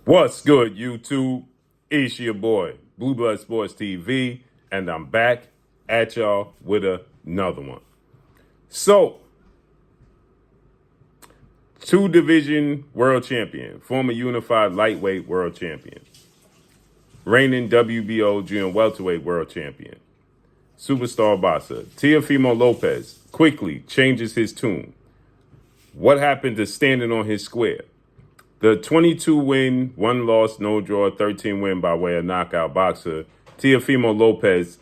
What's good, YouTube? It's your boy, Blue Blood Sports TV, and I'm back at y'all with another one. So, two-division world champion, former unified lightweight world champion, reigning WBO junior welterweight world champion, superstar boxer, Teofimo Lopez quickly changes his tune. What happened to standing on his square? The 22-win, 1-loss, no draw, 13-win by way of knockout boxer, Teofimo Lopez,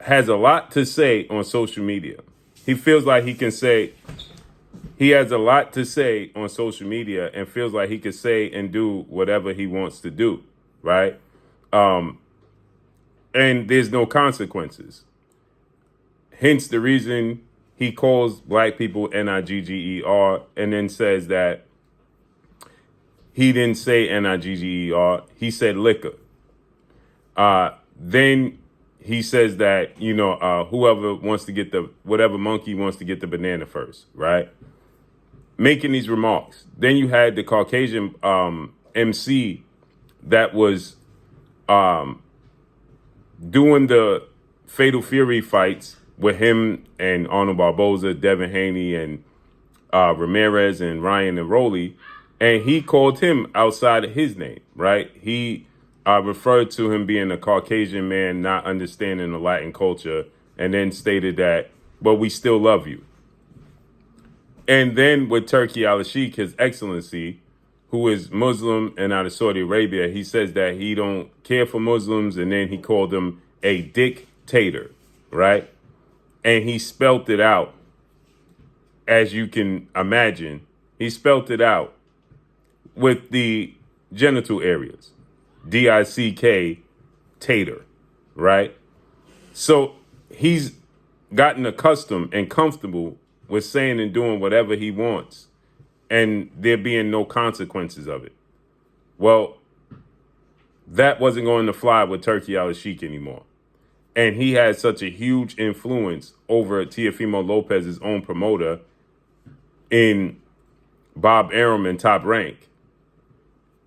has a lot to say on social media. He feels like he has a lot to say on social media and feels like he can say and do whatever he wants to do, right? And there's no consequences. Hence the reason he calls black people Nigger and then says that he didn't say Nigger, he said liquor. Then he says that, whoever wants to get whatever monkey wants to get the banana first, right? Making these remarks. Then you had the Caucasian MC that was doing the Fatal Fury fights with him and Arnold Barboza, Devin Haney, and Ramirez and Ryan and Rowley. And he called him outside of his name, right? He referred to him being a Caucasian man, not understanding the Latin culture, and then stated that, but we still love you. And then with Turki Alalashiekh, His Excellency, who is Muslim and out of Saudi Arabia, he says that he don't care for Muslims, and then he called him a dictator, right? And he spelt it out, as you can imagine. He spelt it out with the genital areas, D-I-C-K, tater, right? So he's gotten accustomed and comfortable with saying and doing whatever he wants, and there being no consequences of it. Well, that wasn't going to fly with Turki Alalashiekh anymore. And he had such a huge influence over Teofimo Lopez's own promoter in Bob Arum and Top Rank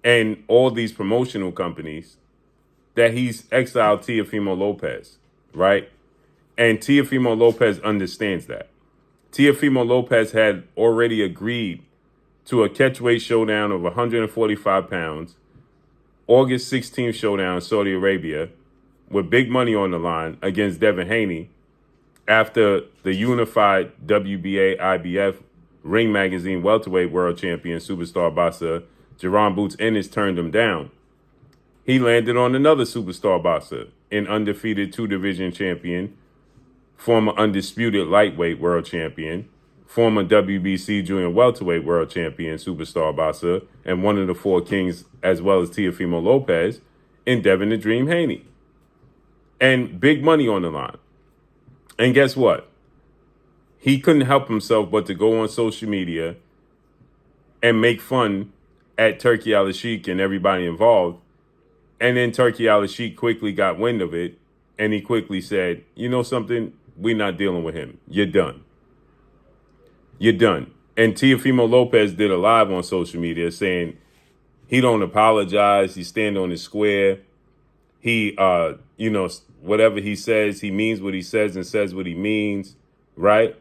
and all these promotional companies that he's exiled Teofimo Lopez, right? And Teofimo Lopez understands that. Teofimo Lopez had already agreed to a catchweight showdown of 145 pounds, August 16th showdown in Saudi Arabia, with big money on the line against Devin Haney after the unified WBA IBF Ring Magazine welterweight world champion superstar boxer Jerron Boots Ennis turned him down. He landed on another superstar boxer, an undefeated two-division champion, former undisputed lightweight world champion, former WBC junior welterweight world champion superstar boxer, and one of the four kings, as well as Teofimo Lopez, in Devin the Dream Haney. And big money on the line. And guess what? He couldn't help himself but to go on social media and make fun at Turki Alalashiekh and everybody involved. And then Turki Alalashiekh quickly got wind of it, and he quickly said, you know something? We're not dealing with him. You're done. You're done. And Teofimo Lopez did a live on social media saying he don't apologize. He stand on his square. He, whatever he says, he means what he says and says what he means, right?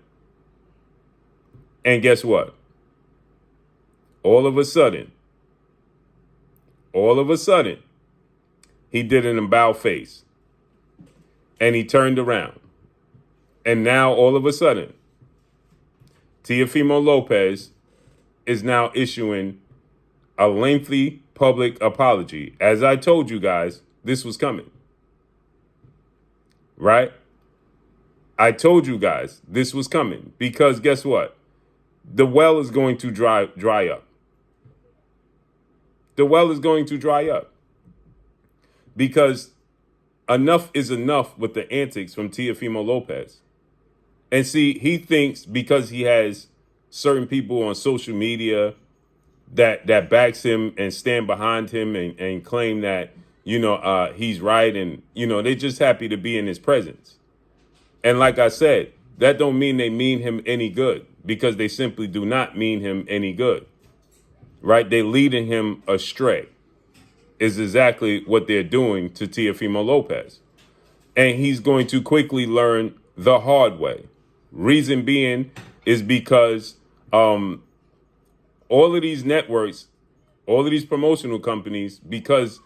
And guess what? All of a sudden, he did an about face. And he turned around. And now, all of a sudden, Teofimo Lopez is now issuing a lengthy public apology. As I told you guys, this was coming. Right? I told you guys this was coming because guess what? The well is going to dry up. The well is going to dry up because enough is enough with the antics from Teofimo Lopez. And see, he thinks because he has certain people on social media that backs him and stand behind him and claim that, he's right. And, they're just happy to be in his presence. And like I said, that don't mean they mean him any good because they simply do not mean him any good. right? They're leading him astray, is exactly what they're doing to Teofimo Lopez. And he's going to quickly learn the hard way. Reason being is because all of these networks, all of these promotional companies, because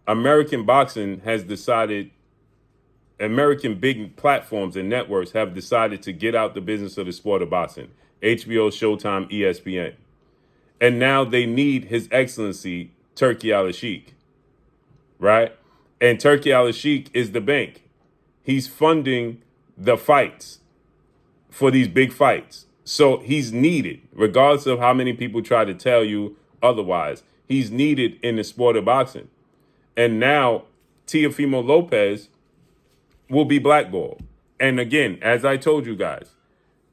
American boxing has decided, American big platforms and networks have decided to get out the business of the sport of boxing. HBO, Showtime, ESPN. And now they need His Excellency Turki Alalashiekh, right? And Turki Alalashiekh is the bank. He's funding the fights for these big fights. So he's needed, regardless of how many people try to tell you otherwise. He's needed in the sport of boxing. And now Teofimo Lopez will be blackballed. And again, as I told you guys,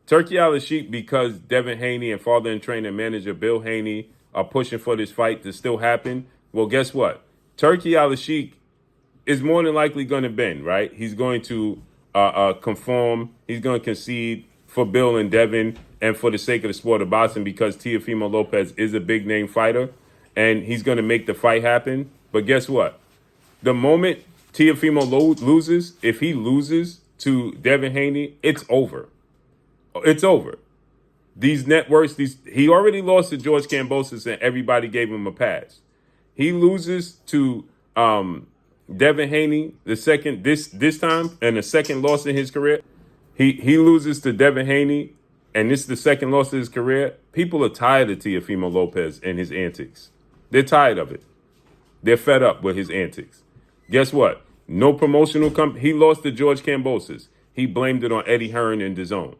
Turki Alalashiekh, because Devin Haney and father and trainer manager Bill Haney are pushing for this fight to still happen, well, guess what? Turki Alalashiekh is more than likely going to bend, right? He's going to conform. He's going to concede for Bill and Devin and for the sake of the sport of boxing, because Teofimo Lopez is a big name fighter and he's going to make the fight happen. But guess what? The moment Teofimo loses, if he loses to Devin Haney, it's over. It's over. These networks, he already lost to George Kambosos and everybody gave him a pass. He loses to Devin Haney the second this time, and the second loss in his career. He loses to Devin Haney, and this is the second loss of his career. People are tired of Teofimo Lopez and his antics. They're tired of it. They're fed up with his antics. Guess what? No promotional company. He lost to George Kambosos. He blamed it on Eddie Hearn and DAZN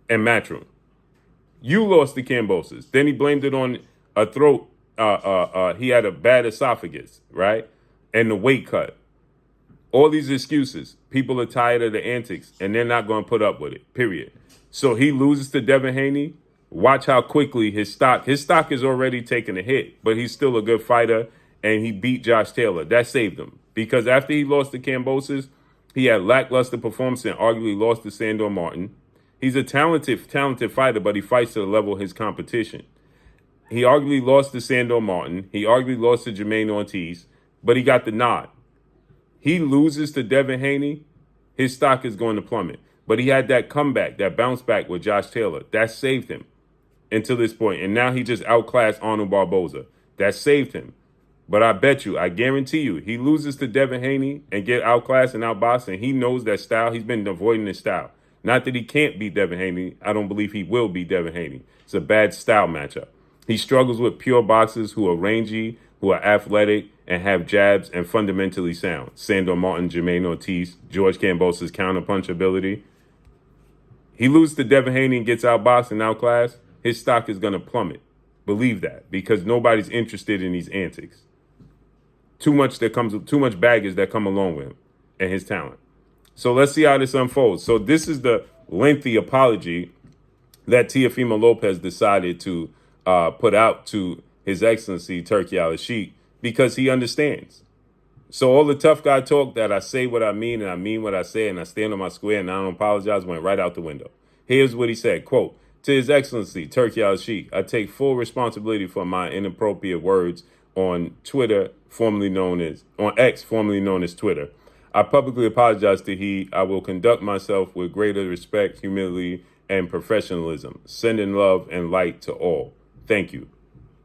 and Matchroom. You lost to Kambosos. Then he blamed it on a throat. He had a bad esophagus, right? And the weight cut. All these excuses. People are tired of the antics, and they're not going to put up with it, period. So he loses to Devin Haney. Watch how quickly his stock is already taking a hit, but he's still a good fighter, and he beat Josh Taylor. That saved him, because after he lost to Kambosos, he had lackluster performance and arguably lost to Sandor Martin. He's a talented fighter, but he fights to the level of his competition. He arguably lost to Sandor Martin. He arguably lost to Jermaine Ortiz, but he got the nod. He loses to Devin Haney, his stock is going to plummet. But he had that comeback, that bounce back with Josh Taylor. That saved him until this point. And now he just outclassed Arnold Barboza. That saved him. But I bet you, I guarantee you, he loses to Devin Haney and get outclassed and outboxed, and he knows that style. He's been avoiding his style. Not that he can't beat Devin Haney. I don't believe he will beat Devin Haney. It's a bad style matchup. He struggles with pure boxers who are rangy, who are athletic, and have jabs and fundamentally sound. Sandor Martin, Jermaine Ortiz, George Kambosos' counterpunch ability. He loses to Devin Haney and gets outboxed and outclassed, his stock is going to plummet. Believe that, because nobody's interested in these antics. Too much baggage that come along with him and his talent. So let's see how this unfolds. So this is the lengthy apology that Teofimo Lopez decided to put out to His Excellency Turki Alalashiekh, because he understands. So all the tough guy talk that I say what I mean and I mean what I say and I stand on my square and I don't apologize went right out the window. Here's what he said, quote, "To His Excellency Turki Alalashiekh, I take full responsibility for my inappropriate words on Twitter, on X, formerly known as Twitter. I publicly apologize to he. I will conduct myself with greater respect, humility, and professionalism, sending love and light to all. Thank you."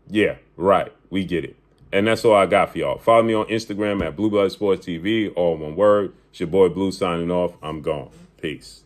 Yeah, right. We get it. And that's all I got for y'all. Follow me on Instagram at Blue Blood Sports TV, all one word. It's your boy Blue signing off. I'm gone. Peace.